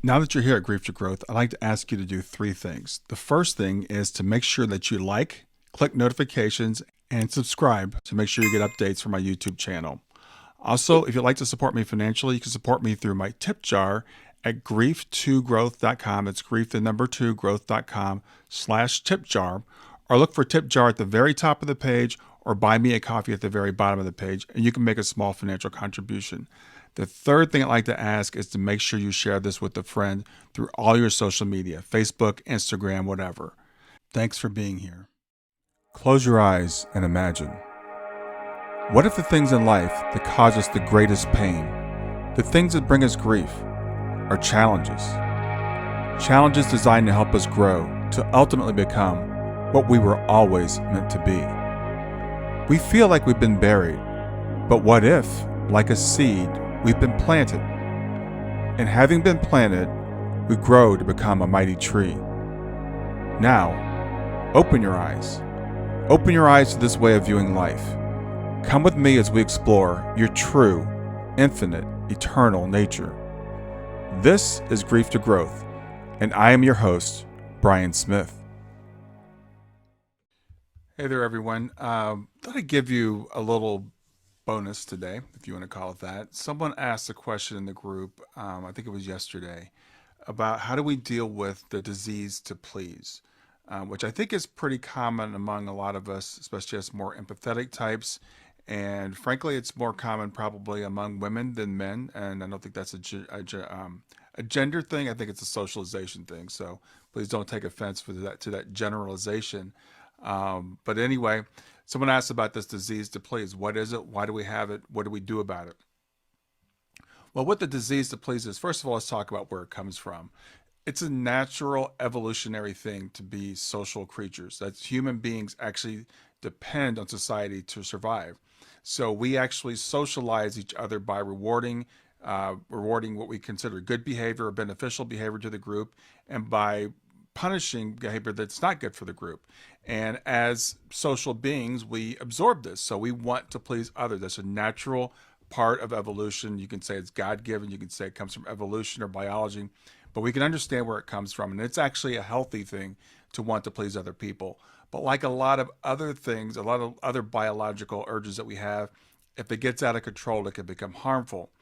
Now that you're here at Grief to Growth, I'd like to ask you to do three things. The first thing is to make sure that you like, click notifications, and subscribe to make sure you get updates from my YouTube channel. Also, if you'd like to support me financially, you can support me through my tip jar at grief2growth.com. It's grief, the number 2, growth.com/tip jar. Or look for tip jar at the very top of the page or buy me a coffee at the very bottom of the page, and you can make a small financial contribution. The third thing I'd like to ask is to make sure you share this with a friend through all your social media, Facebook, Instagram, whatever. Thanks for being here. Close your eyes and imagine. What if the things in life that cause us the greatest pain, the things that bring us grief, are challenges? Challenges designed to help us grow, to ultimately become what we were always meant to be. We feel like we've been buried, but what if, like a seed, we've been planted? And having been planted, we grow to become a mighty tree. Now, open your eyes. Open your eyes to this way of viewing life. Come with me as we explore your true, infinite, eternal nature. This is Grief to Growth, and I am your host, Brian Smith. Hey there, everyone. Thought I'd give you a little bonus today, if you want to call it that. Someone asked a question in the group, I think it was yesterday, about how do we deal with the disease to please, which I think is pretty common among a lot of us, especially as more empathetic types. And frankly, it's more common probably among women than men. And I don't think that's a gender thing. I think it's a socialization thing. So please don't take offense to that generalization. But anyway, someone asked about this disease to please. What is it? Why do we have it? What do we do about it? Well, what the disease to please is, first of all, let's talk about where it comes from. It's a natural evolutionary thing to be social creatures. That's human beings actually depend on society to survive. So we actually socialize each other by rewarding what we consider good behavior or beneficial behavior to the group, and by punishing behavior that's not good for the group. And as social beings, we absorb this. So we want to please others. That's a natural part of evolution. You can say it's God-given. You can say it comes from evolution or biology, but we can understand where it comes from. And it's actually a healthy thing to want to please other people. But like a lot of other things, a lot of other biological urges that we have, if it gets out of control, it can become harmful.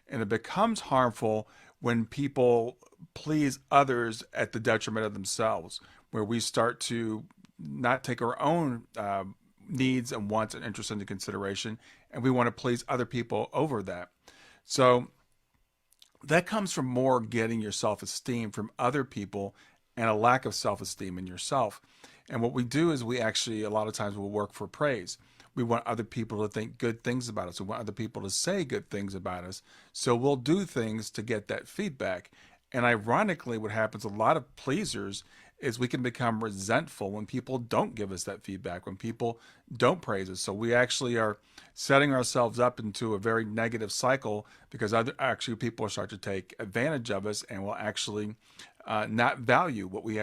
And it becomes harmful when people please others at the detriment of themselves, where we start to not take our own needs and wants and interests into consideration, and we want to please other people over that. So that comes from more getting your self-esteem from other people and a lack of self-esteem in yourself. And what we do is we actually, a lot of times, will work for praise. We want other people to think good things about us. We want other people to say good things about us. So we'll do things to get that feedback. And ironically, what happens, a lot of pleasers, is we can become resentful when people don't give us that feedback, when people don't praise us. So we actually are setting ourselves up into a very negative cycle, because actually people start to take advantage of us and will actually not value what we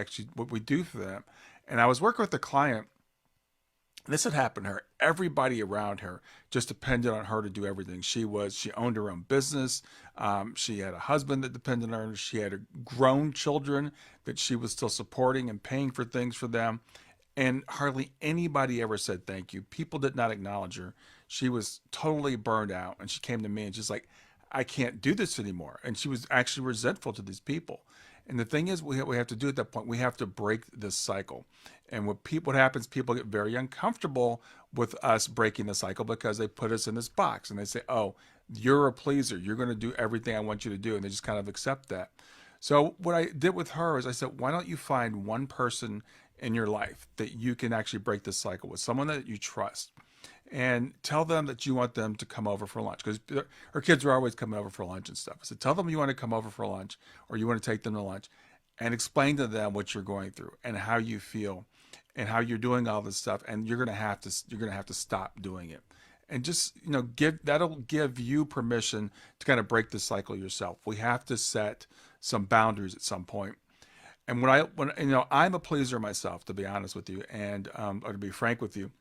do for them. And I was working with a client. This had happened to her. Everybody around her just depended on her to do everything. She owned her own business. She had a husband that depended on her. She had grown children that she was still supporting and paying for things for them. And hardly anybody ever said thank you. People did not acknowledge her. She was totally burned out. And she came to me and she's like, I can't do this anymore. And she was actually resentful to these people. And the thing is, we have to do at that point, we have to break this cycle. And what happens, people get very uncomfortable with us breaking the cycle, because they put us in this box and they say, oh, you're a pleaser. You're going to do everything I want you to do. And they just kind of accept that. So what I did with her is I said, why don't you find one person in your life that you can actually break this cycle with, someone that you trust, and tell them that you want them to come over for lunch, because her kids are always coming over for lunch and stuff. I said, tell them you want to come over for lunch, or you want to take them to lunch, and explain to them what you're going through and how you feel and how you're doing all this stuff. And you're going to have to stop doing it. And just, that'll give you permission to kind of break the cycle yourself. We have to set some boundaries at some point. And I'm a pleaser myself, to be honest with you, and or to be frank with you.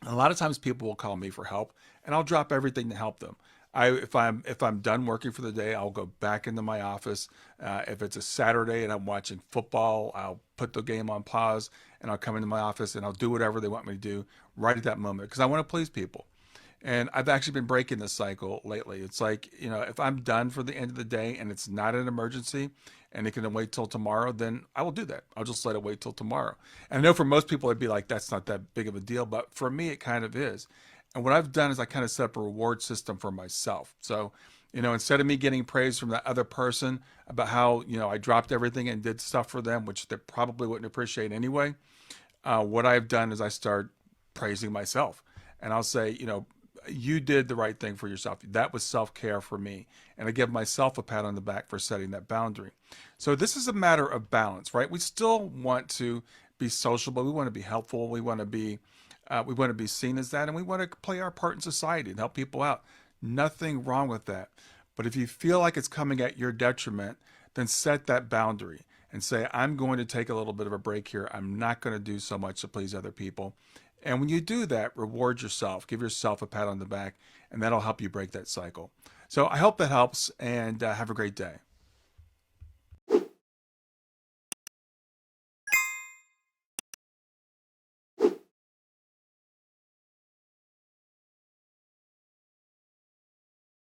A lot of times people will call me for help, and I'll drop everything to help them. If I'm done working for the day, I'll go back into my office. If it's a Saturday and I'm watching football, I'll put the game on pause and I'll come into my office and I'll do whatever they want me to do right at that moment because I want to please people. And I've actually been breaking this cycle lately. It's like, if I'm done for the end of the day and it's not an emergency and it can wait till tomorrow, then I will do that. I'll just let it wait till tomorrow. And I know for most people, it'd be like, that's not that big of a deal. But for me, it kind of is. And what I've done is I kind of set up a reward system for myself. So, instead of me getting praise from that other person about how, I dropped everything and did stuff for them, which they probably wouldn't appreciate anyway, what I've done is I start praising myself. And I'll say, you did the right thing for yourself. That was self care for me. And I give myself a pat on the back for setting that boundary. So this is a matter of balance, right? We still want to be sociable. We want to be helpful. We want to be seen as that. And we want to play our part in society and help people out. Nothing wrong with that. But if you feel like it's coming at your detriment, then set that boundary and say, I'm going to take a little bit of a break here. I'm not going to do so much to please other people. And when you do that, reward yourself, give yourself a pat on the back, and that'll help you break that cycle. So I hope that helps, and have a great day.